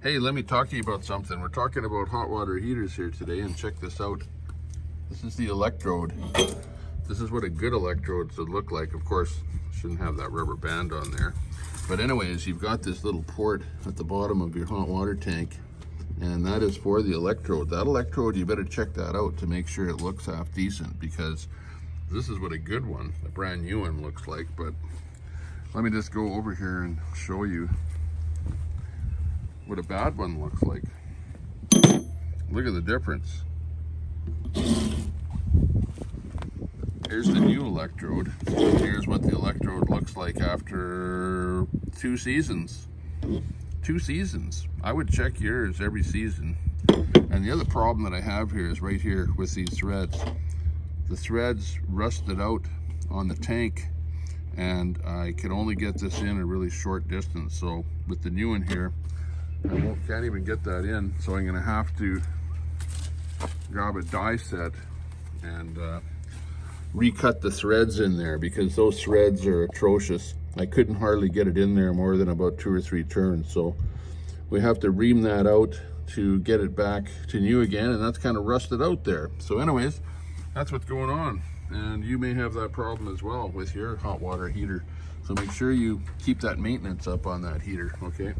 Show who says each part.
Speaker 1: Hey, let me talk to you about something. We're talking about hot water heaters here today, and check this out. This is the electrode. This is what a good electrode should look like. Of course, shouldn't have that rubber band on there. But anyways, you've got this little port at the bottom of your hot water tank, and that is for the electrode. That electrode, you better check that out to make sure it looks half decent, because this is what a good one, a brand new one, looks like. But let me just go over here and show you what a bad one looks like. Look at the difference. Here's the new electrode. Here's what the electrode looks like after 2 seasons. 2 seasons. I would check yours every season. And the other problem that I have here is right here with these threads. The threads rusted out on the tank, and I can only get this in a really short distance. So with the new one here, I can't even get that in, so I'm gonna have to grab a die set and recut the threads in there, because those threads are atrocious. I couldn't hardly get it in there more than about 2 or 3 turns, so we have to ream that out to get it back to new again, and that's kind of rusted out there. So anyways, that's what's going on, and you may have that problem as well with your hot water heater, so make sure you keep that maintenance up on that heater, okay?